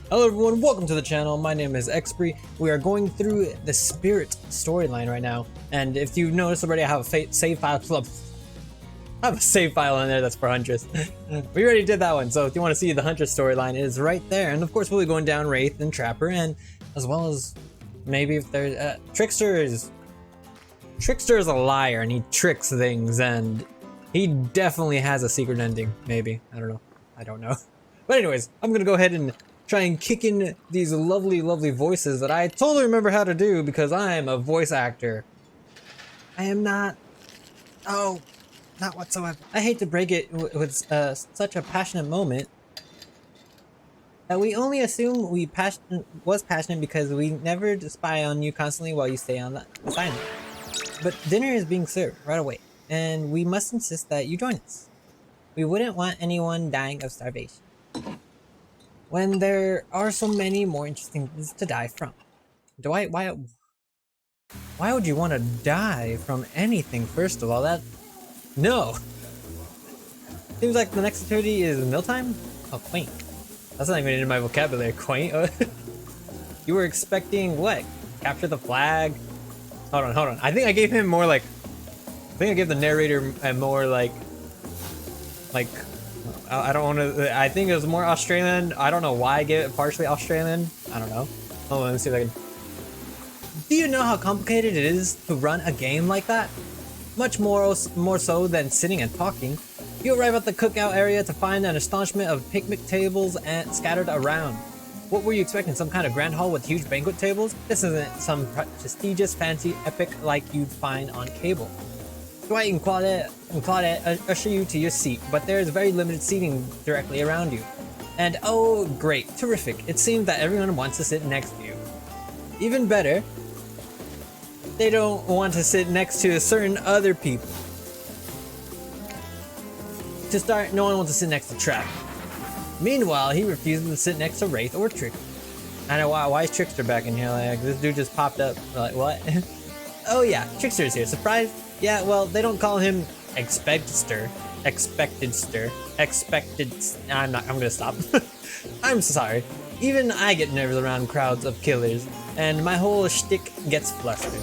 Hello everyone, welcome to the channel. My name is Xpree. We are going through the Spirit storyline right now, and if you've noticed already, I have a save file. I have a save file in there that's for Huntress. We already did that one, so if you want to see the Huntress storyline, it is right there. And of course, we'll be going down Wraith and Trapper, and as well as maybe if there's Trickster is a liar and he tricks things, and he definitely has a secret ending. Maybe I don't know. But anyways, I'm gonna go ahead and try and kick in these lovely voices that I totally remember how to do because I am a voice actor. I am not. Oh, not whatsoever. I hate to break it with such a passionate moment that we only assume was passionate because we never spy on you constantly while you stay on the assignment. But dinner is being served right away, and we must insist that you join us. We wouldn't want anyone dying of starvation when there are so many more interesting things to die from. Why would you want to die from anything, first of all? No. Seems like the next activity is mealtime? Oh, quaint. That's not even in my vocabulary, quaint. You were expecting what? Capture the flag? Hold on. I think I gave him more like, I think I gave the narrator a more like, I don't want to. I think it was more Australian. I don't know why I gave it partially Australian. I don't know. Hold on, let me see if I can. Do you know how complicated it is to run a game like that? Much more so than sitting and talking. You arrive at the cookout area to find an astonishment of picnic tables and scattered around. What were you expecting? Some kind of grand hall with huge banquet tables? This isn't some prestigious, fancy epic like you'd find on cable. Dwight and Claudette usher you to your seat, but there is very limited seating directly around you. And oh great, terrific, it seems that everyone wants to sit next to you. Even better, they don't want to sit next to certain other people. To start, no one wants to sit next to Trap. Meanwhile, he refuses to sit next to Wraith or Trickster. I know why is Trickster back in here? Like, this dude just popped up. Like, what? Oh yeah, Trickster is here. Surprise? Yeah, well, they don't call him Expectedster. I'm gonna stop. I'm sorry. Even I get nervous around crowds of killers, and my whole shtick gets flustered.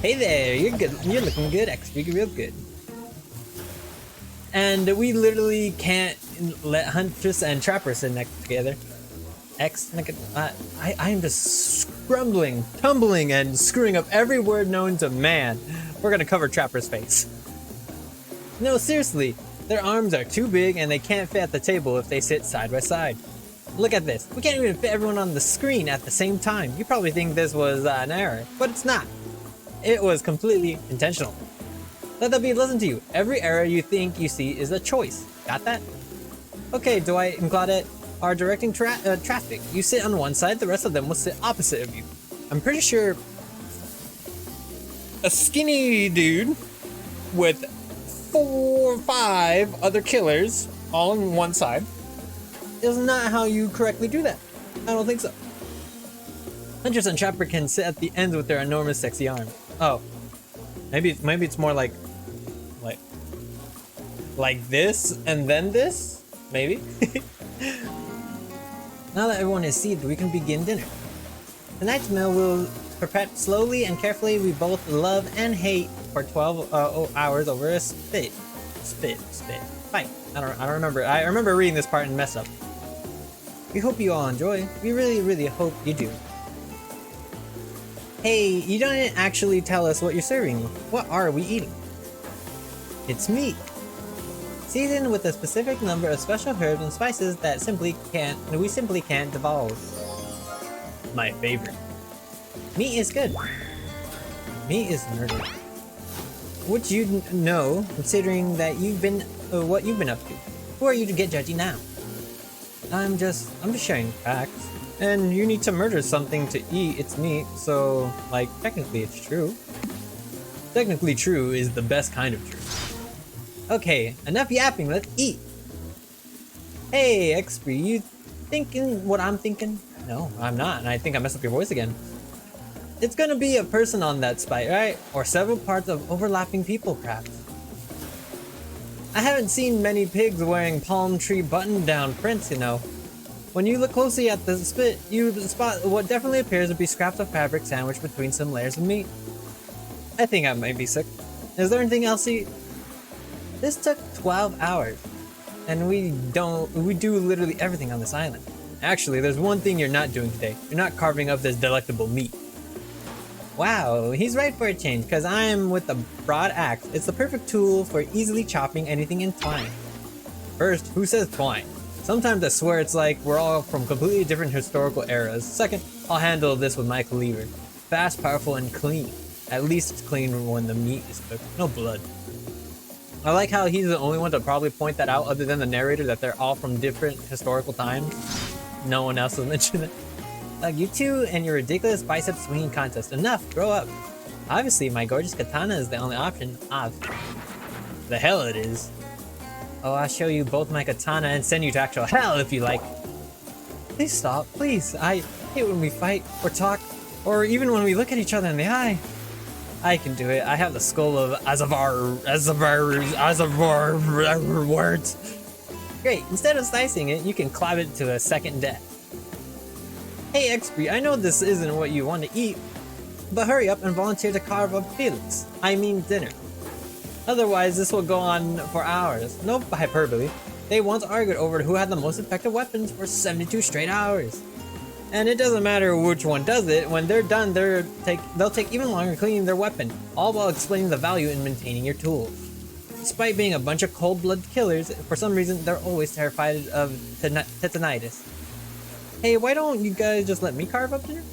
Hey there, you're good. You're looking good, Xpree, real good. And we literally can't let Huntress and Trapper sit next together. I am just scrumbling, tumbling, and screwing up every word known to man. We're gonna cover Trapper's face. No, seriously, their arms are too big and they can't fit at the table if they sit side by side. Look at this. We can't even fit everyone on the screen at the same time. You probably think this was an error, but it's not. It was completely intentional. Let that be a lesson to you. Every error you think you see is a choice. Got that? Okay, Dwight and Claudette are directing traffic. You sit on one side, the rest of them will sit opposite of you. I'm pretty sure a skinny dude with 4 or 5 other killers all on one side is not how you correctly do that. I don't think so. Huntress and Trapper can sit at the ends with their enormous sexy arms. Oh, maybe it's more like this and then this, maybe. Now that everyone is seated, we can begin dinner. Tonight's meal will prepare slowly and carefully. We both love and hate for 12 hours over a spit fight. I don't remember. I remember reading this part and messed up. We hope you all enjoy. We really hope you do. Hey, you didn't actually tell us what you're serving. What are we eating? It's meat. Seasoned with a specific number of special herbs and spices that we simply can't divulge. My favorite. Meat is good. Meat is murder. Would you know, considering that what you've been up to? Who are you to get judgy now? I'm just sharing facts. And you need to murder something to eat its meat, so, like, technically it's true. Technically true is the best kind of true. Okay, enough yapping, let's eat! Hey, Xpree, you thinking what I'm thinking? No, I'm not, and I think I messed up your voice again. It's gonna be a person on that spite, right? Or several parts of overlapping people, perhaps. I haven't seen many pigs wearing palm tree button-down prints, you know. When you look closely at the spit, you spot what definitely appears to be scraps of fabric sandwiched between some layers of meat. I think I might be sick. Is there anything else to eat? This took 12 hours, and we do literally everything on this island. Actually, there's one thing you're not doing today. You're not carving up this delectable meat. Wow, he's right for a change, because I am with the broad axe. It's the perfect tool for easily chopping anything in twine. First, who says twine? Sometimes I swear it's like we're all from completely different historical eras. Second, I'll handle this with my cleaver. Fast, powerful, and clean. At least it's clean when the meat is cooked. No blood. I like how he's the only one to probably point that out other than the narrator, that they're all from different historical times. No one else will mention it. You two and your ridiculous bicep swinging contest. Enough, grow up. Obviously, my gorgeous katana is the only option. The hell it is. Oh, I'll show you both my katana and send you to actual hell if you like. Please stop, please. I hate when we fight or talk, or even when we look at each other in the eye. I can do it. I have the skull of Azavar words. Great, instead of slicing it, you can clap it to a second death. Hey Expree, I know this isn't what you want to eat, but hurry up and volunteer to carve up Felix. I mean dinner. Otherwise, this will go on for hours. No hyperbole. They once argued over who had the most effective weapons for 72 straight hours. And it doesn't matter which one does it, when they're done, they'll take even longer cleaning their weapon, all while explaining the value in maintaining your tools. Despite being a bunch of cold-blooded killers, for some reason, they're always terrified of Titanitis. Hey, why don't you guys just let me carve up dinner?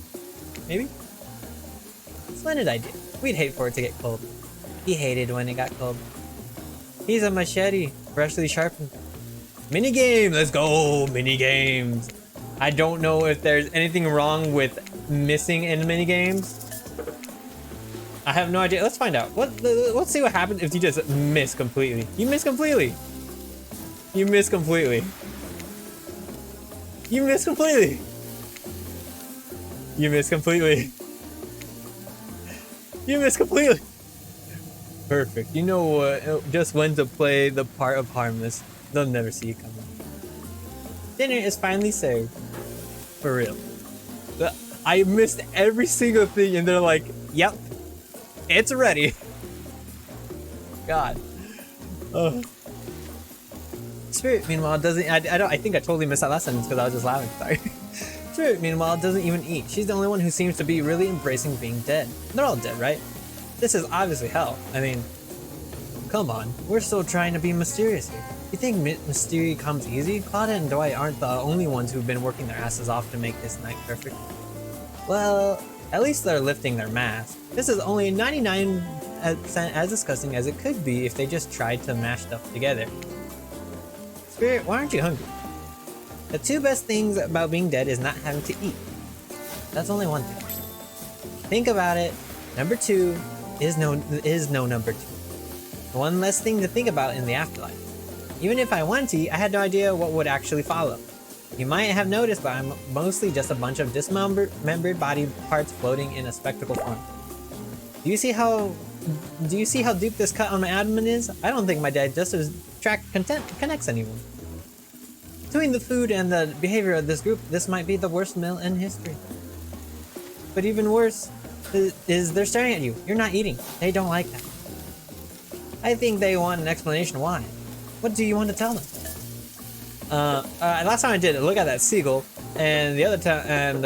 Maybe? Splendid idea. We'd hate for it to get cold. He hated when it got cold. He's a machete, freshly sharpened. Minigame! Let's go! Minigames! I don't know if there's anything wrong with missing in minigames. I have no idea. Let's find out. Let's see what happens if you just miss completely. You miss completely. You miss completely. You miss completely. You miss completely. You miss completely. Perfect. You know what? Just when to play the part of harmless. They'll never see you coming. Dinner is finally served. For real. I missed every single thing and they're like, yep, it's ready. God. Spirit, meanwhile, doesn't... I think I totally missed that last sentence because I was just laughing. Sorry. Spirit, meanwhile, doesn't even eat. She's the only one who seems to be really embracing being dead. They're all dead, right? This is obviously hell. I mean, come on. We're still trying to be mysterious here. You think mystery comes easy? Claudia and Dwight aren't the only ones who've been working their asses off to make this night perfect. Well, at least they're lifting their mask. This is only 99% as disgusting as it could be if they just tried to mash stuff together. Spirit, why aren't you hungry? The two best things about being dead is not having to eat. That's only one thing. Think about it. Number two is no number two. One less thing to think about in the afterlife. Even if I wanted to eat, I had no idea what would actually follow. You might have noticed, but I'm mostly just a bunch of dismembered body parts floating in a spectacle form. Do you see how deep this cut on my abdomen is? I don't think my digestive tract connects anymore. Between the food and the behavior of this group, this might be the worst meal in history. But even worse is they're staring at you. You're not eating. They don't like that. I think they want an explanation why. What do you want to tell them? Last time I did it, look at that seagull, and the other time, and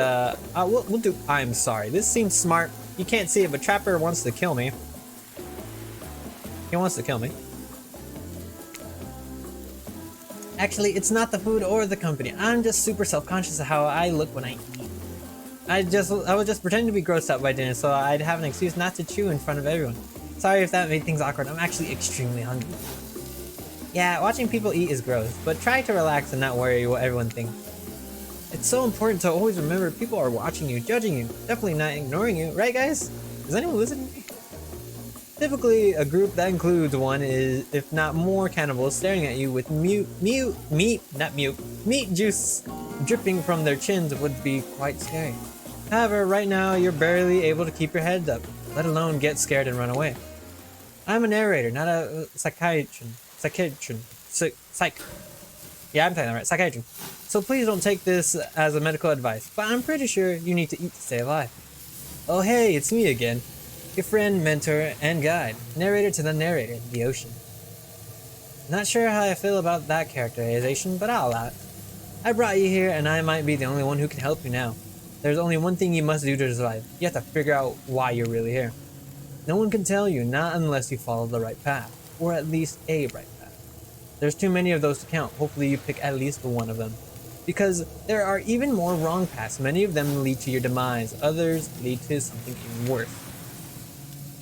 we'll do. I'm sorry. This seems smart. You can't see it, but Trapper wants to kill me. He wants to kill me. Actually, it's not the food or the company. I'm just super self-conscious of how I look when I eat. I was just pretending to be grossed out by dinner, so I'd have an excuse not to chew in front of everyone. Sorry if that made things awkward. I'm actually extremely hungry. Yeah, watching people eat is gross, but try to relax and not worry what everyone thinks. It's so important to always remember people are watching you, judging you, definitely not ignoring you, right guys? Is anyone listening to me? Typically, a group that includes one is, if not more, cannibals staring at you with meat juice dripping from their chins would be quite scary. However, right now you're barely able to keep your head up, let alone get scared and run away. I'm a narrator, not a psychiatrist. Psych. Yeah, I'm saying that right. Psychiatry. So please don't take this as a medical advice, but I'm pretty sure you need to eat to stay alive. Oh hey, it's me again. Your friend, mentor, and guide. Narrator to the narrator, the ocean. Not sure how I feel about that characterization, but I'll allow it. I brought you here, and I might be the only one who can help you now. There's only one thing you must do to survive. You have to figure out why you're really here. No one can tell you, not unless you follow the right path, or at least a right path. There's too many of those to count. Hopefully you pick at least one of them. Because there are even more wrong paths. Many of them lead to your demise. Others lead to something even worse.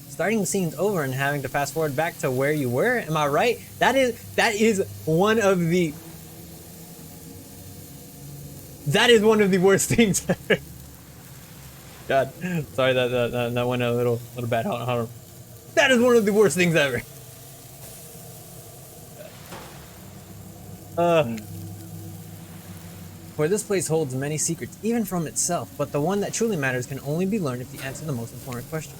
Starting the scenes over and having to fast forward back to where you were, am I right? That is one of the worst things ever. God, sorry that went a little bad. Hold on. That is one of the worst things ever. For this place holds many secrets, even from itself, but the one that truly matters can only be learned if you answer the most important question.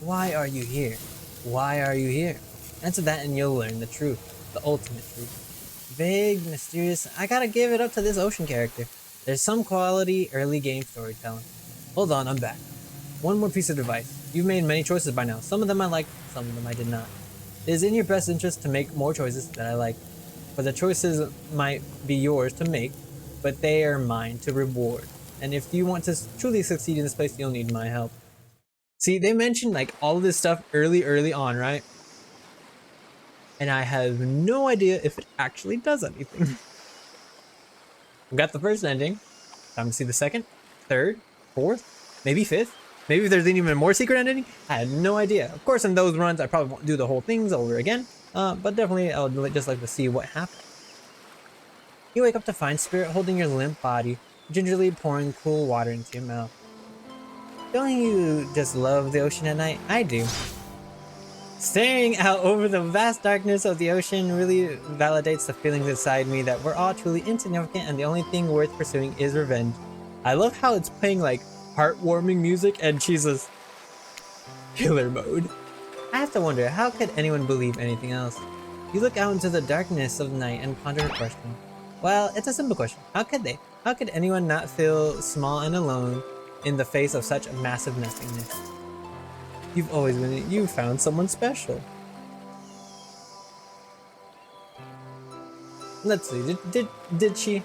Why are you here? Why are you here? Answer that and you'll learn the truth, the ultimate truth. Vague, mysterious, I gotta give it up to this ocean character. There's some quality early game storytelling. Hold on, I'm back. One more piece of advice. You've made many choices by now. Some of them I liked, some of them I did not. It is in your best interest to make more choices that I like. But the choices might be yours to make, but they are mine to reward. And if you want to truly succeed in this place, you'll need my help. See, they mentioned like all of this stuff early on, right? And I have no idea if it actually does anything. We got the first ending. Time to see the second, third, fourth, maybe fifth. Maybe there's an even more secret ending. I had no idea. Of course, in those runs, I probably won't do the whole things over again. But definitely, I would just like to see what happens. You wake up to find Spirit holding your limp body, gingerly pouring cool water into your mouth. Don't you just love the ocean at night? I do. Staring out over the vast darkness of the ocean really validates the feelings inside me that we're all truly insignificant and the only thing worth pursuing is revenge. I love how it's playing like heartwarming music and she's just killer mode. I have to wonder, how could anyone believe anything else? You look out into the darkness of the night and ponder a question. Well, it's a simple question. How could they? How could anyone not feel small and alone in the face of such massive nothingness? You've always been, you found someone special. Let's see, did she?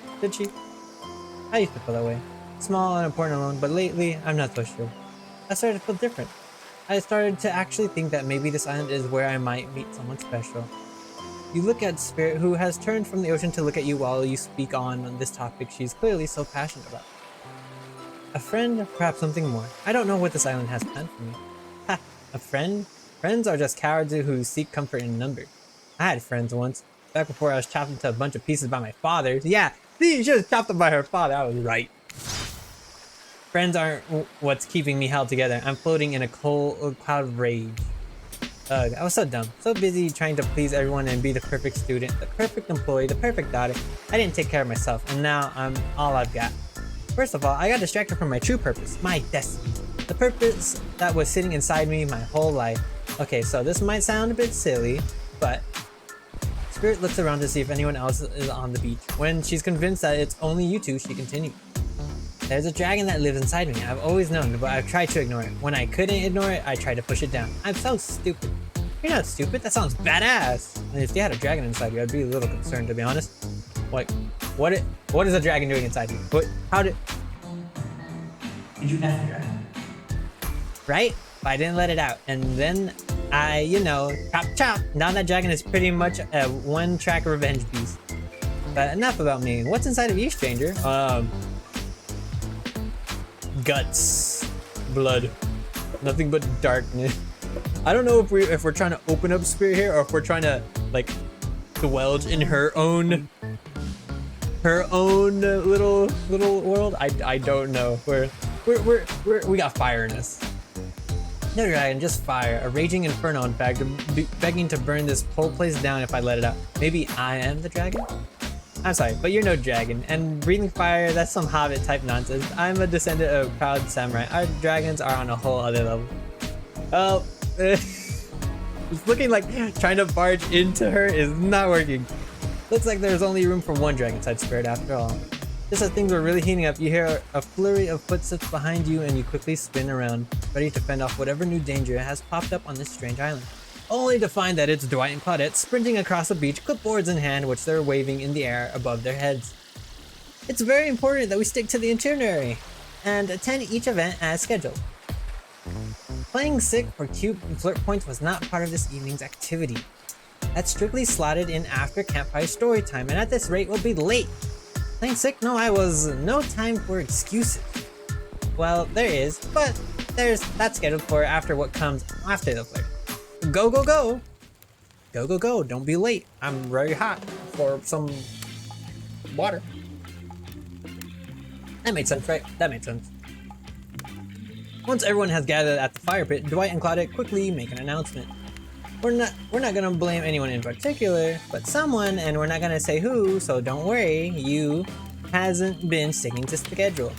I used to feel that way. Small and important alone, but lately, I'm not so sure. I started to feel different. I started to actually think that maybe this island is where I might meet someone special. You look at Spirit, who has turned from the ocean to look at you while you speak on this topic she's clearly so passionate about. A friend, perhaps something more. I don't know what this island has planned for me. Ha! A friend? Friends are just cowards who seek comfort in number. I had friends once, back before I was chopped into a bunch of pieces by my father. Yeah, she was chopped up by her father, I was right. Friends aren't what's keeping me held together. I'm floating in a cold cloud of rage. Ugh, I was so dumb, so busy trying to please everyone and be the perfect student, the perfect employee, the perfect daughter. I didn't take care of myself, and now I'm all I've got. First of all, I got distracted from my true purpose, my destiny. The purpose that was sitting inside me my whole life. Okay, so this might sound a bit silly, but Spirit looks around to see if anyone else is on the beach. When she's convinced that it's only you two, she continues. There's a dragon that lives inside me. I've always known, but I've tried to ignore it. When I couldn't ignore it, I tried to push it down. I'm so stupid. You're not stupid. That sounds badass. And if you had a dragon inside you, I'd be a little concerned, to be honest. Like, what is a dragon doing inside you? Did you F the dragon? Right? But I didn't let it out. And then I, chop. Now that dragon is pretty much a one-track revenge beast. But enough about me. What's inside of you, stranger? Guts, blood, nothing but darkness. I don't know if we're trying to open up Spirit here or if we're trying to like dwelge in her own little world. I don't know. We got fire in us. No dragon, just fire. A raging inferno, in fact, begging to burn this whole place down if I let it out. Maybe I am the dragon? I'm sorry, but you're no dragon, and breathing fire, that's some hobbit type nonsense. I'm a descendant of proud samurai. Our dragons are on a whole other level. Oh, it's looking like trying to barge into her is not working. Looks like there's only room for one dragon-type spirit after all. Just as things were really heating up, you hear a flurry of footsteps behind you and you quickly spin around, ready to fend off whatever new danger has popped up on this strange island. Only to find that it's Dwight and Claudette sprinting across the beach, clipboards in hand, which they're waving in the air above their heads. It's very important that we stick to the itinerary and attend each event as scheduled. Playing sick for cute flirt points was not part of this evening's activity. That's strictly slotted in after campfire story time, and at this rate we'll be late. Playing sick? No, I was no time for excuses. Well, there is, but that's scheduled for after what comes after the flirt. Go, go, go! Go, go, go, don't be late. I'm very hot for some water. That made sense, right? That made sense. Once everyone has gathered at the fire pit, Dwight and Claudette quickly make an announcement. We're not gonna blame anyone in particular, but someone, and we're not gonna say who, so don't worry, you hasn't been sticking to schedule.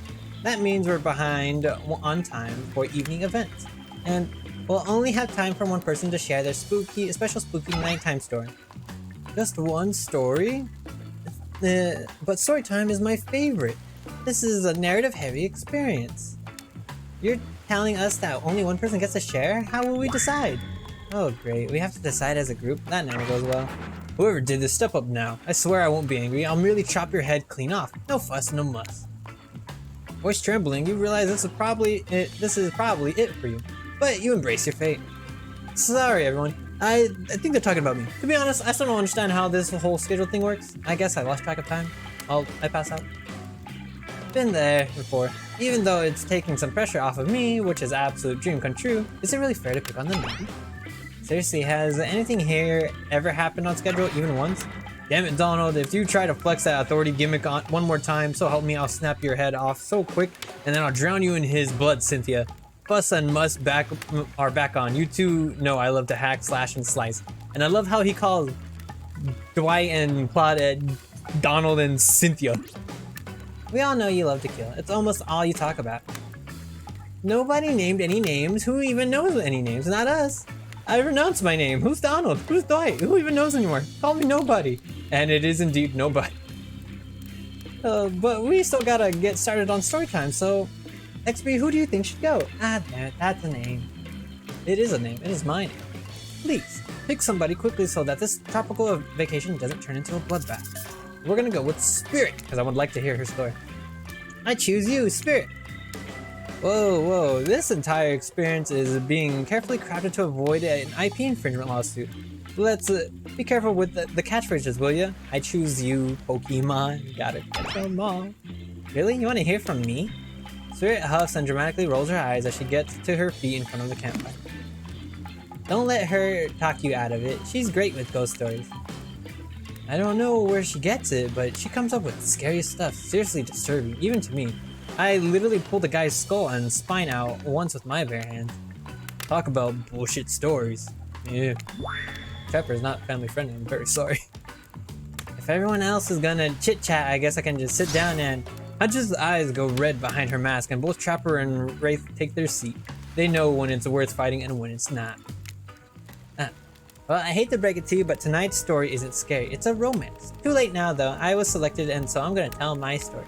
That means we're behind on time for evening events, and we'll only have time for one person to share their special spooky nighttime story. Just one story? But story time is my favorite. This is a narrative-heavy experience. You're telling us that only one person gets to share? How will we decide? Oh great, we have to decide as a group? That never goes well. Whoever did this, step up now. I swear I won't be angry, I'll merely chop your head clean off. No fuss, no muss. Voice trembling, you realize this is probably it for you. But you embrace your fate. Sorry everyone, I think they're talking about me. To be honest, I still don't understand how this whole schedule thing works. I guess I lost track of time. I pass out. Been there before. Even though it's taking some pressure off of me, which is absolute dream come true, is it really fair to pick on the newbie? Seriously, has anything here ever happened on schedule even once? Damn it, Donald, if you try to flex that authority gimmick on one more time, so help me, I'll snap your head off so quick, and then I'll drown you in his blood, Cynthia. Fuss and Muss are back on. You two know I love to hack, slash, and slice. And I love how he calls Dwight and Claudette Donald and Cynthia. We all know you love to kill. It's almost all you talk about. Nobody named any names. Who even knows any names? Not us. I renounced my name. Who's Donald? Who's Dwight? Who even knows anymore? Call me nobody. And it is indeed nobody. But we still gotta get started on story time, so XP, who do you think should go? Ah, damn it, that's a name. It is a name. It is my name. Please, pick somebody quickly so that this tropical vacation doesn't turn into a bloodbath. We're gonna go with Spirit, because I would like to hear her story. I choose you, Spirit. Whoa, this entire experience is being carefully crafted to avoid an IP infringement lawsuit. Let's be careful with the catchphrases, will ya? I choose you, Pokemon. Gotta catch 'em all. Really? You want to hear from me? Spirit huffs and dramatically rolls her eyes as she gets to her feet in front of the campfire. Don't let her talk you out of it. She's great with ghost stories. I don't know where she gets it, but she comes up with the scariest stuff. Seriously disturbing, even to me. I literally pulled a guy's skull and spine out once with my bare hands. Talk about bullshit stories. Yeah. Trapper is not family friendly, I'm very sorry. If everyone else is gonna chit chat, I guess I can just sit down and... Hutch's eyes go red behind her mask and both Trapper and Wraith take their seat. They know when it's worth fighting and when it's not. Well, I hate to break it to you, but tonight's story isn't scary. It's a romance. Too late now though, I was selected and so I'm gonna tell my story.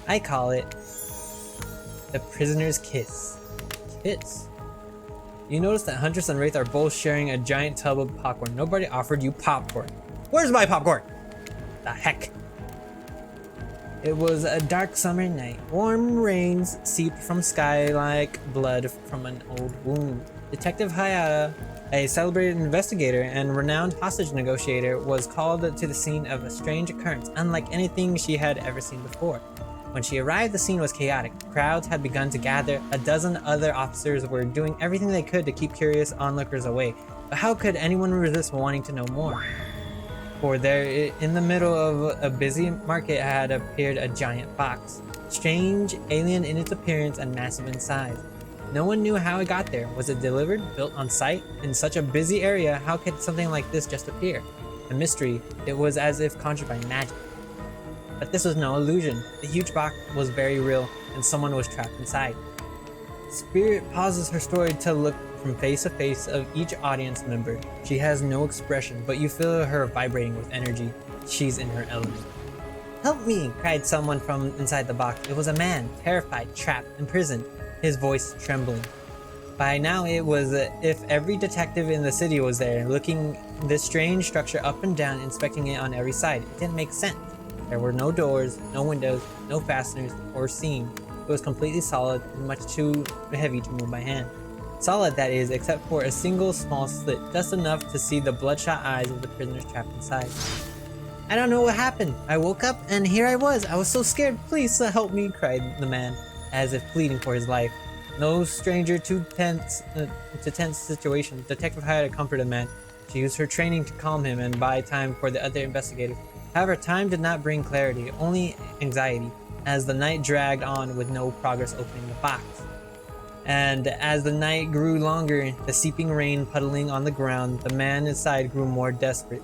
I call it The Prisoner's Kiss. Kiss? You notice that Huntress and Wraith are both sharing a giant tub of popcorn. Nobody offered you popcorn. Where's my popcorn? The heck? It was a dark summer night. Warm rains seeped from sky like blood from an old wound. Detective Hayata, a celebrated investigator and renowned hostage negotiator, was called to the scene of a strange occurrence unlike anything she had ever seen before. When she arrived, the scene was chaotic. Crowds had begun to gather. A dozen other officers were doing everything they could to keep curious onlookers away. But how could anyone resist wanting to know more? For there, in the middle of a busy market, had appeared a giant box. Strange, alien in its appearance and massive in size. No one knew how it got there. Was it delivered, built on site? In such a busy area, how could something like this just appear? A mystery. It was as if conjured by magic. But this was no illusion. The huge box was very real, and someone was trapped inside. Spirit pauses her story to look from face to face of each audience member. She has no expression, but you feel her vibrating with energy. She's in her element. "Help me!" cried someone from inside the box. It was a man, terrified, trapped, imprisoned, his voice trembling. By now it was if every detective in the city was there, looking this strange structure up and down, inspecting it on every side. It didn't make sense. There were no doors, no windows, no fasteners, or seam. It was completely solid and much too heavy to move by hand. Solid, that is, except for a single small slit, just enough to see the bloodshot eyes of the prisoners trapped inside. "I don't know what happened. I woke up and here I was. I was so scared. Please help me," cried the man, as if pleading for his life. No stranger to tense situations, Detective Hayata comforted the man. She used her training to calm him and buy time for the other investigators. However, time did not bring clarity, only anxiety, as the night dragged on with no progress opening the box. And as the night grew longer, the seeping rain puddling on the ground, the man inside grew more desperate,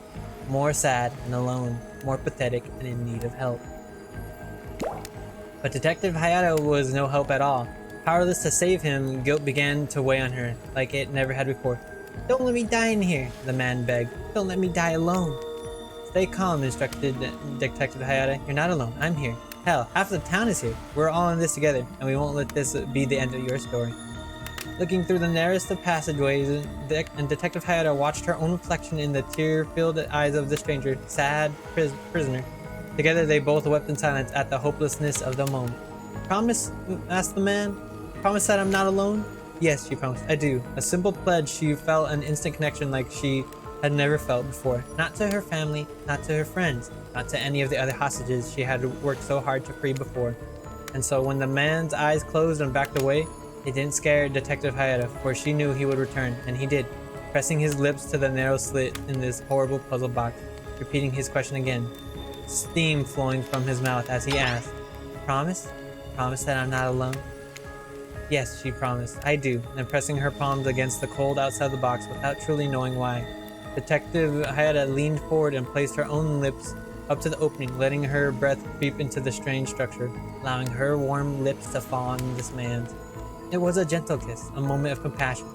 more sad and alone, more pathetic and in need of help. But Detective Hayata was no help at all. Powerless to save him, guilt began to weigh on her like it never had before. "Don't let me die in here," the man begged. "Don't let me die alone." "Stay calm," instructed Detective Hayata. "You're not alone. I'm here. Hell, half the town is here. We're all in this together, and we won't let this be the end of your story." Looking through the narrowest of passageways, Detective Hayata watched her own reflection in the tear-filled eyes of the stranger, sad prisoner. Together they both wept in silence at the hopelessness of the moment. "Promise?" asked the man. "Promise that I'm not alone?" "Yes," she promised. "I do." A simple pledge. She felt an instant connection like she had never felt before. Not to her family, not to her friends, not to any of the other hostages she had worked so hard to free before. And so when the man's eyes closed and backed away, it didn't scare Detective Hayata, for she knew he would return, and he did, pressing his lips to the narrow slit in this horrible puzzle box, repeating his question again, steam flowing from his mouth as he asked, "Promise? Promise that I'm not alone?" "Yes," she promised, "I do," and pressing her palms against the cold outside the box without truly knowing why. Detective Hayata leaned forward and placed her own lips up to the opening, letting her breath creep into the strange structure, allowing her warm lips to fall on this man's. It was a gentle kiss, a moment of compassion.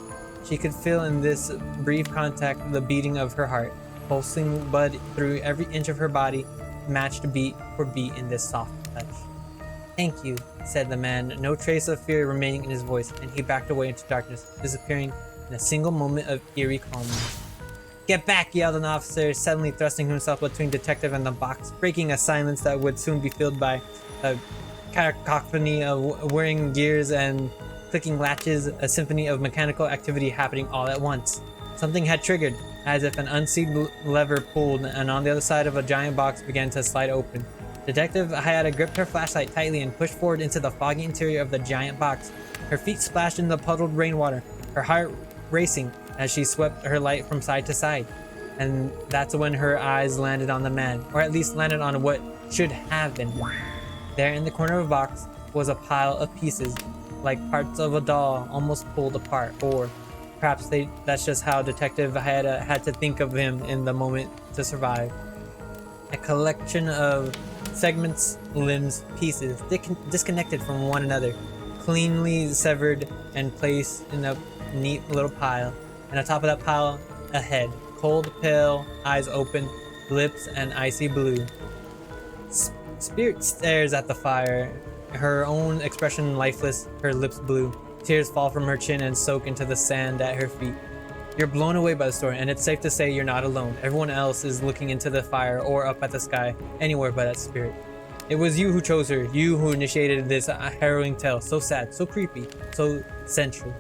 She could feel in this brief contact the beating of her heart, pulsing blood through every inch of her body, matched beat for beat in this soft touch. "Thank you," said the man, no trace of fear remaining in his voice, and he backed away into darkness, disappearing in a single moment of eerie calmness. "Get back!" yelled an officer, suddenly thrusting himself between Detective and the box, breaking a silence that would soon be filled by a cacophony of whirring gears and clicking latches, a symphony of mechanical activity happening all at once. Something had triggered, as if an unseen lever pulled, and on the other side of a giant box began to slide open. Detective Hayata gripped her flashlight tightly and pushed forward into the foggy interior of the giant box. Her feet splashed in the puddled rainwater, her heart racing as she swept her light from side to side. And that's when her eyes landed on the man, or at least landed on what should have been. There in the corner of the box was a pile of pieces, like parts of a doll almost pulled apart, or perhaps that's just how Detective Hayata had to think of him in the moment to survive. A collection of segments, limbs, pieces, disconnected from one another, cleanly severed and placed in a neat little pile. And on top of that pile, a head, cold, pale, eyes open, lips and icy blue. Spirit stares at the fire, her own expression lifeless, her lips blue. Tears fall from her chin and soak into the sand at her feet. You're blown away by the story, and it's safe to say you're not alone. Everyone else is looking into the fire or up at the sky, anywhere but at Spirit. It was you who chose her, you who initiated this harrowing tale. So sad, so creepy, so sensual.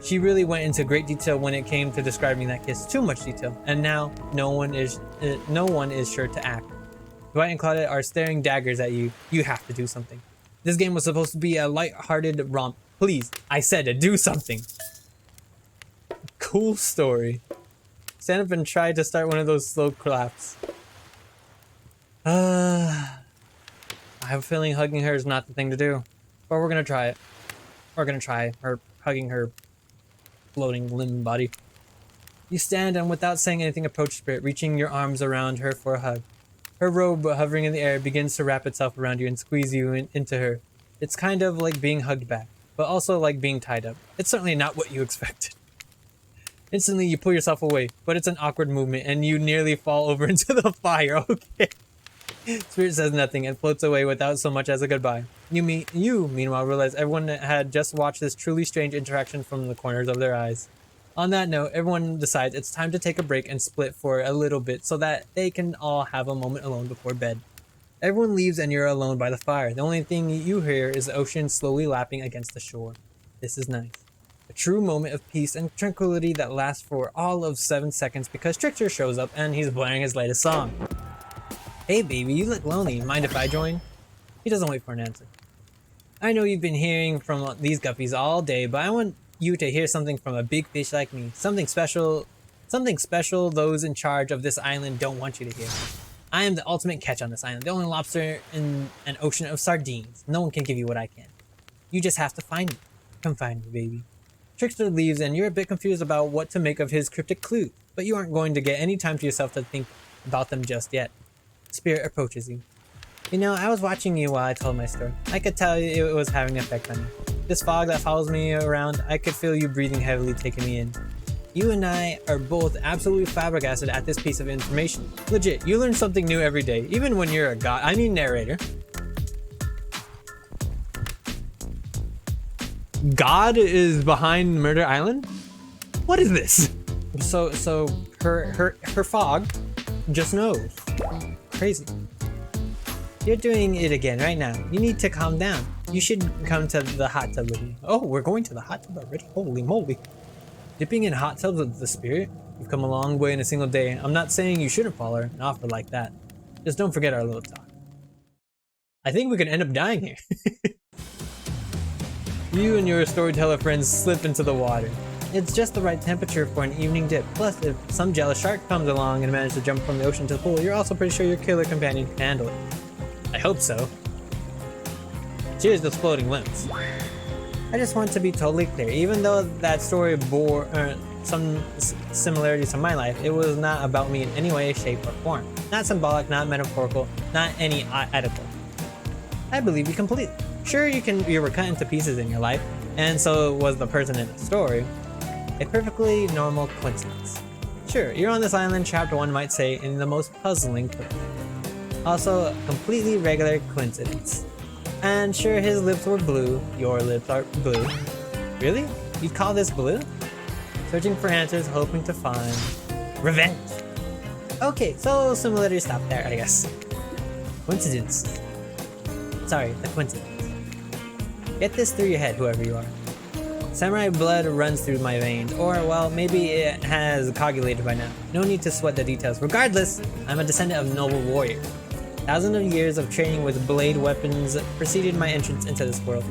She really went into great detail when it came to describing that kiss, too much detail, and now no one is sure to act. Dwight and Claudette are staring daggers at you. You have to do something. This game was supposed to be a light-hearted romp. Please, I said to do something. Cool story. Stand up and try to start one of those slow claps. I have a feeling hugging her is not the thing to do. But we're gonna try it. We're gonna try her hugging her floating limb body. You stand and without saying anything approach Spirit, reaching your arms around her for a hug. Her robe, hovering in the air, begins to wrap itself around you and squeeze you into her. It's kind of like being hugged back. but also like being tied up. It's certainly not what you expected. Instantly, you pull yourself away, but it's an awkward movement, and you nearly fall over into the fire. Okay. Spirit says nothing and floats away without so much as a goodbye. You, meanwhile, realize everyone had just watched this truly strange interaction from the corners of their eyes. On that note, everyone decides it's time to take a break and split for a little bit so that they can all have a moment alone before bed. Everyone leaves and you're alone by the fire. The only thing you hear is the ocean slowly lapping against the shore. This is nice. A true moment of peace and tranquility that lasts for all of 7 seconds because Trickster shows up and he's blaring his latest song. Hey baby, you look lonely. Mind if I join? He doesn't wait for an answer. I know you've been hearing from these guppies all day, but I want you to hear something from a big fish like me. Something special those in charge of this island don't want you to hear. I am the ultimate catch on this island, the only lobster in an ocean of sardines. No one can give you what I can. You just have to find me. Come find me, baby. Trickster leaves and you're a bit confused about what to make of his cryptic clue, but you aren't going to get any time to yourself to think about them just yet. Spirit approaches you. You know, I was watching you while I told my story. I could tell it was having an effect on you. This fog that follows me around, I could feel you breathing heavily, taking me in. You and I are both absolutely flabbergasted at this piece of information. Legit, you learn something new every day, even when you're a narrator. God is behind Murder Island? What is this? So her fog just knows. Crazy. You're doing it again right now. You need to calm down. You should come to the hot tub with me. Oh, we're going to the hot tub already? Holy moly. Dipping in hot tubs with the spirit? You've come a long way in a single day. I'm not saying you shouldn't follow her and offer like that. Just don't forget our little talk. I think we could end up dying here. You and your storyteller friends slip into the water. It's just the right temperature for an evening dip. Plus, if some jealous shark comes along and manages to jump from the ocean to the pool, you're also pretty sure your killer companion can handle it. I hope so. Cheers to floating limbs. I just want to be totally clear. Even though that story bore some similarities to my life, it was not about me in any way, shape, or form. Not symbolic, not metaphorical, not any ethical. I believe you completely. Sure, you were cut into pieces in your life, and so was the person in the story. A perfectly normal coincidence. Sure, you're on this island, chapter 1 might say, in the most puzzling way. Also, a completely regular coincidence. And sure, his lips were blue, your lips are blue. Really? You'd call this blue? Searching for answers, hoping to find revenge. Okay, so similarity stop there, I guess. Coincidence. Sorry, the coincidence. Get this through your head, whoever you are. Samurai blood runs through my veins, or well, maybe it has coagulated by now. No need to sweat the details. Regardless, I'm a descendant of noble warrior. Thousands of years of training with blade weapons preceded my entrance into this world.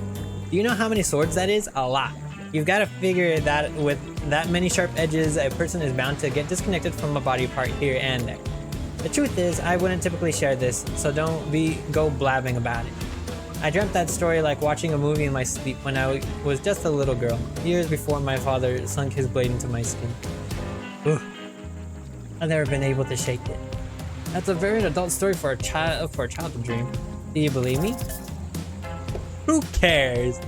Do you know how many swords that is? A lot. You've got to figure that with that many sharp edges, a person is bound to get disconnected from a body part here and there. The truth is, I wouldn't typically share this, so don't go blabbing about it. I dreamt that story like watching a movie in my sleep when I was just a little girl, years before my father sunk his blade into my skin. Ugh. I've never been able to shake it. That's a very adult story for a child to dream. Do you believe me? Who cares?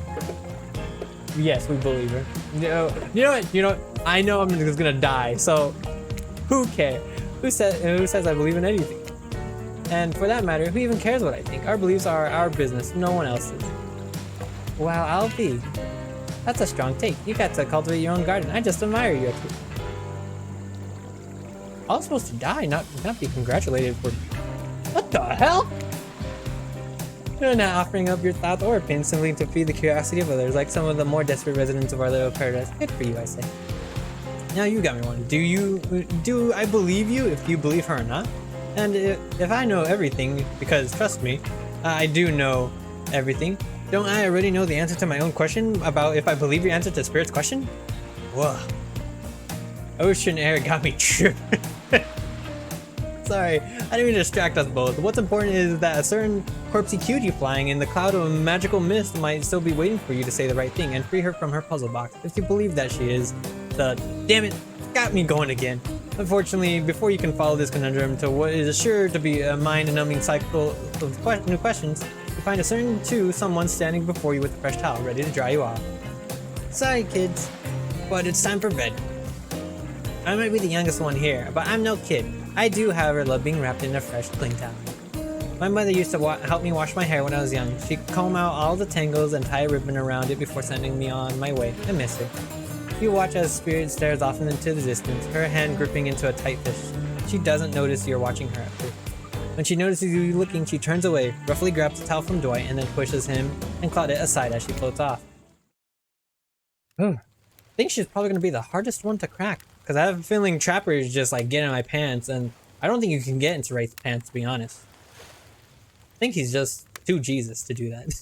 Yes, we believe her. You know what? I know I'm just gonna die, so who cares? Who says I believe in anything? And for that matter, who even cares what I think? Our beliefs are our business, no one else's. Wow, I'll be. That's a strong take. You got to cultivate your own garden. I just admire you. I was supposed to die, not be congratulated for... What the hell? You're not offering up your thoughts or opinions simply to feed the curiosity of others, like some of the more desperate residents of our little paradise. Good for you, I say. Now you got me wondering, do I believe you if you believe her or not? And if I know everything, because trust me, I do know everything, don't I already know the answer to my own question about if I believe your answer to Spirit's question? Whoa. Ocean air got me tripping. Sorry, I didn't mean to distract us both. What's important is that a certain corpsey cutie flying in the cloud of magical mist might still be waiting for you to say the right thing and free her from her puzzle box. If you believe that she is, damn it, got me going again. Unfortunately, before you can follow this conundrum to what is sure to be a mind-numbing cycle of new questions, You find a certain someone standing before you with a fresh towel, ready to dry you off. Sorry, kids, but it's time for bed. I might be the youngest one here, but I'm no kid. I do, however, love being wrapped in a fresh, clean towel. My mother used to help me wash my hair when I was young. She'd comb out all the tangles and tie a ribbon around it before sending me on my way. I miss her. You watch as Spirit stares off into the distance, her hand gripping into a tight fist. She doesn't notice you're watching her at first. When she notices you looking, she turns away, roughly grabs the towel from Dwight, and then pushes him and Claudette aside as she floats off. I think she's probably going to be the hardest one to crack, because I have a feeling Trapper is just like getting in my pants, and I don't think you can get into Wraith's pants, to be honest. I think he's just too Jesus to do that.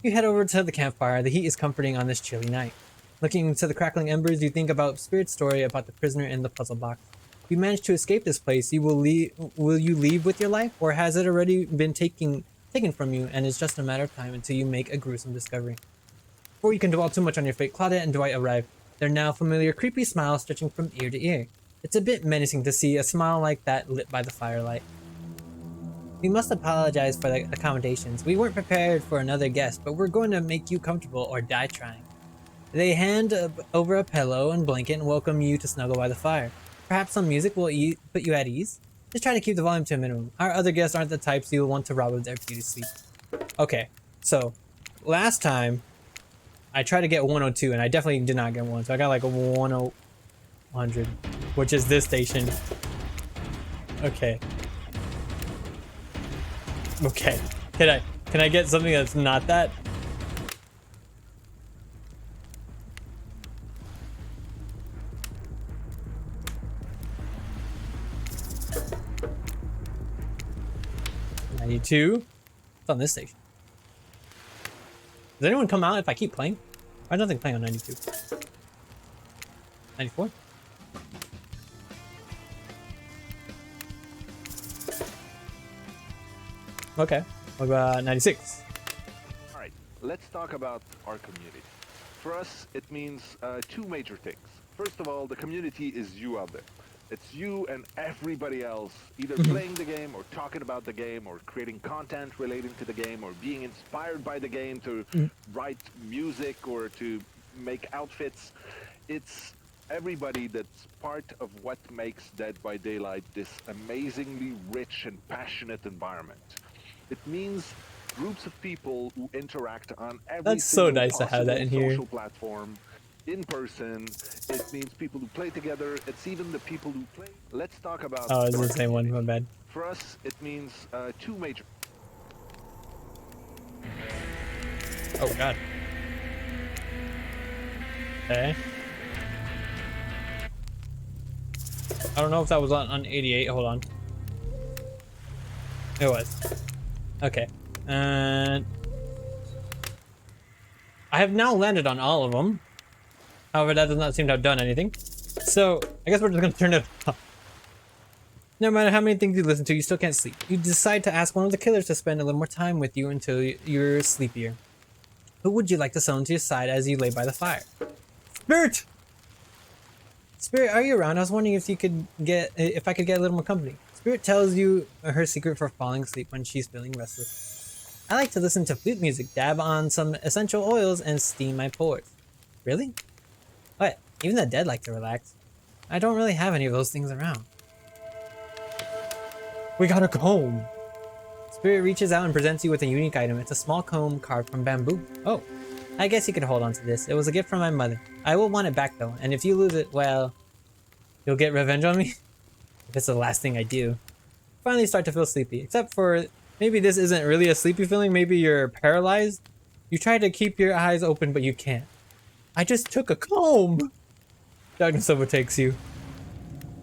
You head over to the campfire. The heat is comforting on this chilly night. Looking into the crackling embers, you think about Spirit's story about the prisoner in the puzzle box. If you manage to escape this place, will you leave with your life, or has it already been taken from you and it's just a matter of time until you make a gruesome discovery? Before you can dwell too much on your fate, Claudette and Dwight arrive. Their now familiar creepy smile stretching from ear to ear. It's a bit menacing to see a smile like that lit by the firelight. We must apologize for the accommodations. We weren't prepared for another guest, but we're going to make you comfortable or die trying. They hand over a pillow and blanket and welcome you to snuggle by the fire. Perhaps some music will put you at ease? Just try to keep the volume to a minimum. Our other guests aren't the types you will want to rob of their beauty sleep. Okay, so last time I tried to get 102 and I definitely did not get one. So I got like a 100, which is this station. Okay. Okay. Can I get something that's not that? $92. It's on this station. Does anyone come out if I keep playing? Why is nothing playing on 92? 94? Okay. What about 96? All right, let's talk about our community. For us, it means two major things. First of all, the community is you out there. It's you and everybody else either playing the game or talking about the game or creating content relating to the game or being inspired by the game to write music or to make outfits. It's everybody that's part of what makes Dead by Daylight this amazingly rich and passionate environment. It means groups of people who interact on every That's so single nice to have that in here. social platform. In person, it means people who play together. It's even the people who play. Let's talk about. Oh, it's the same one. My bad. For us, it means two major. Oh God. Okay. I don't know if that was on 88. Hold on. It was. Okay. And I have now landed on all of them. However, that does not seem to have done anything. So, I guess we're just gonna turn it off. No matter how many things you listen to, you still can't sleep. You decide to ask one of the killers to spend a little more time with you until you're sleepier. Who would you like to summon to your side as you lay by the fire? Spirit! Spirit, are you around? I was wondering if I could get a little more company. Spirit tells you her secret for falling asleep when she's feeling restless. I like to listen to flute music, dab on some essential oils, and steam my pores. Really? What? Even the dead like to relax. I don't really have any of those things around. We got a comb! Spirit reaches out and presents you with a unique item. It's a small comb carved from bamboo. Oh, I guess you could hold on to this. It was a gift from my mother. I will want it back though, and if you lose it, well, you'll get revenge on me? If it's the last thing I do. Finally start to feel sleepy, except for maybe this isn't really a sleepy feeling. Maybe you're paralyzed. You try to keep your eyes open, but you can't. I just took a comb! Darkness overtakes you.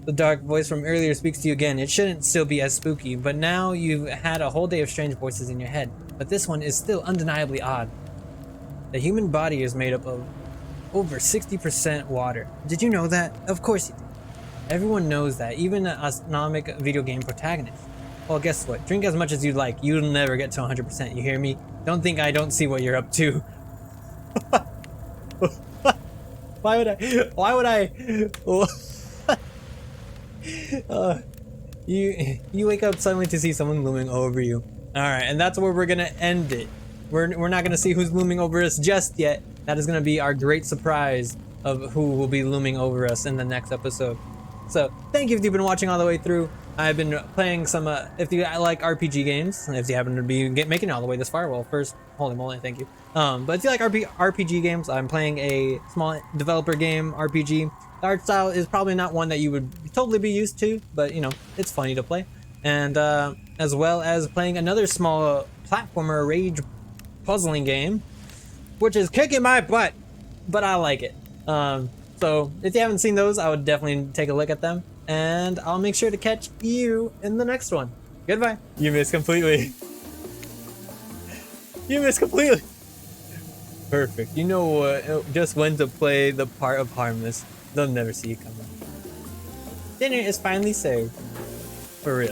The dark voice from earlier speaks to you again. It shouldn't still be as spooky, but now you've had a whole day of strange voices in your head. But this one is still undeniably odd. The human body is made up of over 60% water. Did you know that? Of course you did. Everyone knows that, even an astronomic video game protagonist. Well, guess what? Drink as much as you'd like. You'll never get to 100%, you hear me? Don't think I don't see what you're up to. Why would I? You wake up suddenly to see someone looming over you. All right, and that's where we're gonna end it. We're not gonna see who's looming over us just yet. That is gonna be our great surprise of who will be looming over us in the next episode. So thank you if you've been watching all the way through. I've been playing some, if you like RPG games, and if you happen to be making it all the way this far, well, first, holy moly, thank you. But if you like RPG games, I'm playing a small developer game, RPG. The art style is probably not one that you would totally be used to, but, you know, it's funny to play. And as well as playing another small platformer rage puzzling game, which is kicking my butt, but I like it. So if you haven't seen those, I would definitely take a look at them, and I'll make sure to catch you in the next one. Goodbye. You missed completely. You missed completely. Perfect. You know just when to play the part of Harmless. They'll never see you coming. Dinner is finally served. For real.